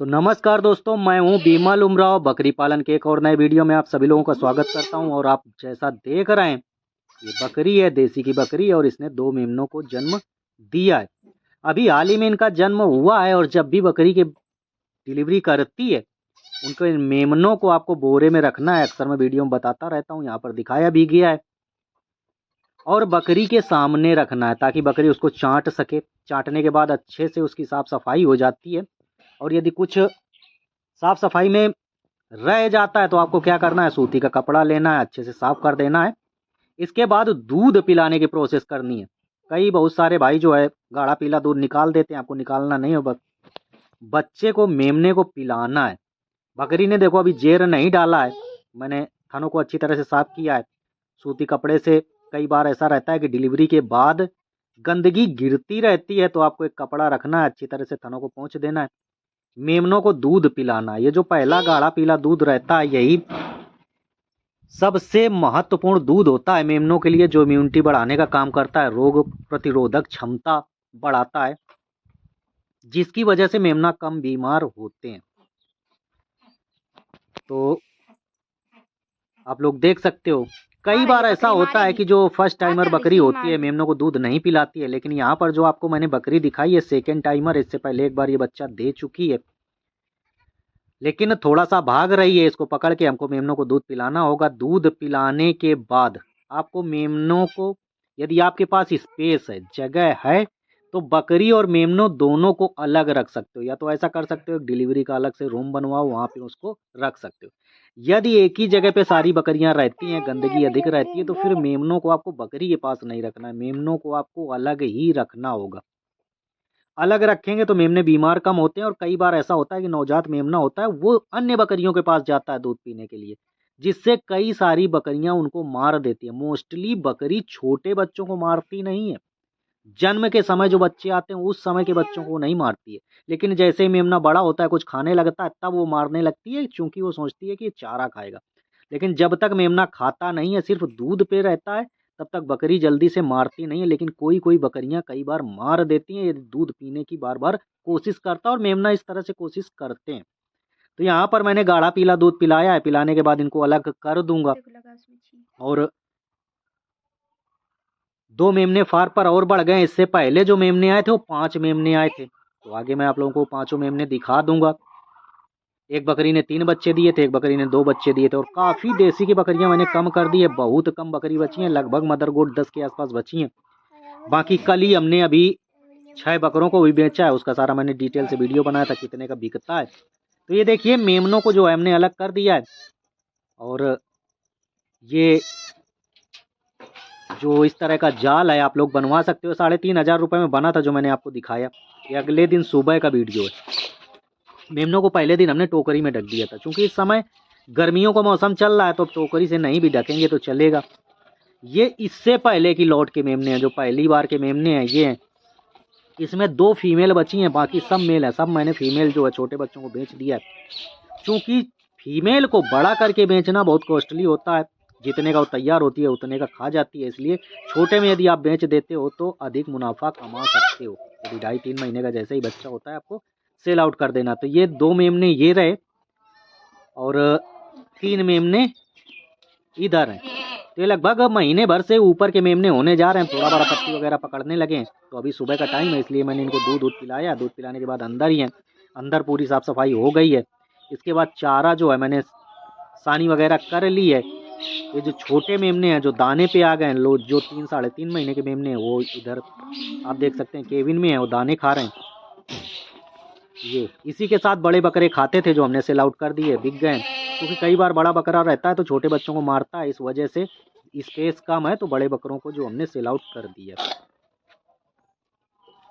तो नमस्कार दोस्तों, मैं हूं बिमल उमराव। बकरी पालन के एक और नए वीडियो में आप सभी लोगों का स्वागत करता हूं। और आप जैसा देख रहे हैं, ये बकरी है, देसी की बकरी है और इसने 2 मेमनों को जन्म दिया है। अभी हाल ही में इनका जन्म हुआ है और जब भी बकरी की डिलीवरी करती है, उनके मेमनों को आपको बोरे में रखना है। अक्सर मैं वीडियो में बताता रहता हूँ, यहाँ पर दिखाया भी गया है। और बकरी के सामने रखना है ताकि बकरी उसको चाट सके। चाटने के बाद अच्छे से उसकी साफ सफाई हो जाती है। और यदि कुछ साफ सफाई में रह जाता है तो आपको क्या करना है, सूती का कपड़ा लेना है, अच्छे से साफ कर देना है। इसके बाद दूध पिलाने की प्रोसेस करनी है। बहुत सारे भाई जो है गाढ़ा पीला दूध निकाल देते हैं, आपको निकालना नहीं हो। बच्चे को मेमने को पिलाना है। बकरी ने देखो अभी जेर नहीं डाला है, मैंने थनों को अच्छी तरह से साफ किया है सूती कपड़े से। कई बार ऐसा रहता है कि डिलीवरी के बाद गंदगी गिरती रहती है, तो आपको एक कपड़ा रखना है, अच्छी तरह से थनों को पोंछ देना है, मेमनों को दूध पिलाना है। ये जो पहला गाढ़ा पीला दूध रहता है, यही सबसे महत्वपूर्ण दूध होता है मेमनों के लिए, जो इम्यूनिटी बढ़ाने का काम करता है, रोग प्रतिरोधक क्षमता बढ़ाता है, जिसकी वजह से मेमना कम बीमार होते हैं। तो आप लोग देख सकते हो, कई बार ऐसा होता है कि जो फर्स्ट टाइमर बकरी होती है मेमनों को दूध नहीं पिलाती है। लेकिन यहाँ पर जो आपको मैंने बकरी दिखाई है सेकेंड टाइमर, इससे पहले एक बार ये बच्चा दे चुकी है, लेकिन थोड़ा सा भाग रही है। इसको पकड़ के हमको मेमनों को दूध पिलाना होगा। दूध पिलाने के बाद आपको मेमनों को, यदि आपके पास स्पेस है, जगह है, तो बकरी और मेमनों दोनों को अलग रख सकते हो। या तो ऐसा कर सकते हो डिलीवरी का अलग से रूम बनवाओ, वहाँ पे उसको रख सकते हो। यदि एक ही जगह पे सारी बकरियां रहती हैं, गंदगी अधिक रहती है, तो फिर मेमनों को आपको बकरी के पास नहीं रखना है, मेमनों को आपको अलग ही रखना होगा। अलग रखेंगे तो मेमने बीमार कम होते हैं। और कई बार ऐसा होता है कि नवजात मेमना होता है, वो अन्य बकरियों के पास जाता है दूध पीने के लिए, जिससे कई सारी बकरियां उनको मार देती है। मोस्टली बकरी छोटे बच्चों को मारती नहीं है, जन्म के समय जो बच्चे आते हैं उस समय के बच्चों को नहीं मारती है। लेकिन जैसे ही मेमना बड़ा होता है, कुछ खाने लगता है, तब वो मारने लगती है, क्योंकि वो सोचती है कि ये चारा खाएगा। लेकिन जब तक मेमना खाता नहीं है, सिर्फ दूध पे रहता है, तब तक बकरी जल्दी से मारती नहीं है। लेकिन कोई कोई बकरियां कई बार मार देती हैं यदि दूध पीने की बार बार कोशिश करता है, और मेमना इस तरह से कोशिश करते हैं। तो यहाँ पर मैंने गाढ़ा पीला दूध पिलाया है, पिलाने के बाद इनको अलग कर दूंगा। और 2 मेमने फार पर और बढ़ गए। इससे पहले जो मेमने आए थे वो 5 मेमने आए थे। तो आगे मैं आप लोगों को 5 मेमने दिखा दूंगा। एक बकरी ने 3 बच्चे दिए थे, एक बकरी ने 2 बच्चे दिए थे। और काफ़ी देसी की बकरियां मैंने कम कर दी है, बहुत कम बकरी बची हैं, लगभग मदर गोट 10 के आसपास बची हैं। बाकी कल ही हमने अभी 6 बकरों को भी बेचा है, उसका सारा मैंने डिटेल से वीडियो बनाया था कितने का बिकता है। तो ये देखिए मेमनों को जो है हमने अलग कर दिया है। और ये जो इस तरह का जाल है आप लोग बनवा सकते हो, 3,500 रुपये में बना था जो मैंने आपको दिखाया। ये अगले दिन सुबह का वीडियो है। मेमनों को पहले दिन हमने टोकरी में ढक दिया था, क्योंकि इस समय गर्मियों का मौसम चल रहा है, तो टोकरी से नहीं भी ढकेंगे तो चलेगा। ये इससे पहले की लॉट के मेमने हैं, जो पहली बार के मेमने हैं ये हैं। इसमें 2 फीमेल बची हैं, बाकी सब मेल है। सब मैंने फीमेल जो है छोटे बच्चों को बेच दिया है, क्योंकि फीमेल को बड़ा करके बेचना बहुत कॉस्टली होता है। जितने का वो तैयार होती है उतने का खा जाती है, इसलिए छोटे में यदि आप बेच देते हो तो अधिक मुनाफा कमा सकते हो। यदि 2.5-3 महीने का जैसे ही बच्चा होता है आपको सेल आउट कर देना। तो ये 2 मेमने ये रहे और 3 मेमने इधर हैं। तो ये लगभग महीने भर से ऊपर के मेमने होने जा रहे हैं, थोड़ा बड़ा पत्ती वगैरह पकड़ने लगे हैं। तो अभी सुबह का टाइम है, इसलिए मैंने इनको दूध पिलाया। दूध पिलाने के बाद अंदर ही हैं, अंदर पूरी साफ सफाई हो गई है। इसके बाद चारा जो है मैंने सानी वगैरह कर ली है। ये जो छोटे मेमने हैं जो दाने पे आ गए हैं, लोग जो 3-3.5 महीने के मेमने हैं, वो इधर आप देख सकते हैं केबिन में है, वो दाने खा रहे हैं। ये इसी के साथ बड़े बकरे खाते थे जो हमने सेल आउट कर दिए, बिक गए। क्योंकि कई बार बड़ा बकरा रहता है तो छोटे बच्चों को मारता है, इस वजह से स्पेस कम है, तो बड़े बकरों को जो हमने सेल आउट कर दिया।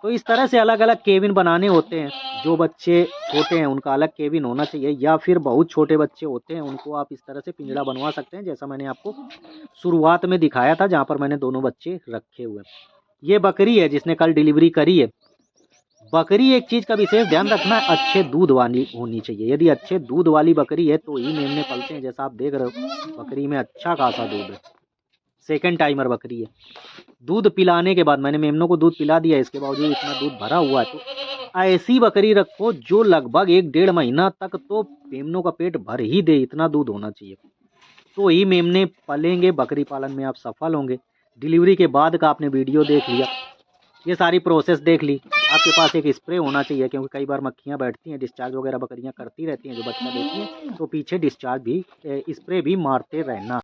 तो इस तरह से अलग अलग केबिन बनाने होते हैं। जो बच्चे छोटे हैं उनका अलग केबिन होना चाहिए, या फिर बहुत छोटे बच्चे होते हैं उनको आप इस तरह से पिंजड़ा बनवा सकते हैं, जैसा मैंने आपको शुरुआत में दिखाया था, जहाँ पर मैंने दोनों बच्चे रखे हुए। ये बकरी है जिसने कल डिलीवरी करी है। बकरी एक चीज़ का विशेष ध्यान रखना है, अच्छे दूध वाली होनी चाहिए। यदि अच्छे दूध वाली बकरी है तो ही मेमने पलते हैं। जैसा आप देख रहे हो बकरी में अच्छा खासा दूध है, सेकंड टाइमर बकरी है। दूध पिलाने के बाद मैंने मेमनों को दूध पिला दिया, इसके बावजूद इतना दूध भरा हुआ है, तो ऐसी बकरी रखो जो लगभग 1-1.5 महीना तक तो मेमनों का पेट भर ही दे, इतना दूध होना चाहिए। तो ही मेमने पलेंगे, बकरी पालन में आप सफल होंगे। डिलीवरी के बाद का आपने वीडियो देख लिया, ये सारी प्रोसेस देख ली। आपके पास एक स्प्रे होना चाहिए, क्योंकि कई बार मक्खियाँ बैठती हैं, डिस्चार्ज वगैरह बकरियाँ करती रहती हैं जो बच्चा देती हैं, तो पीछे डिस्चार्ज भी स्प्रे भी मारते रहना।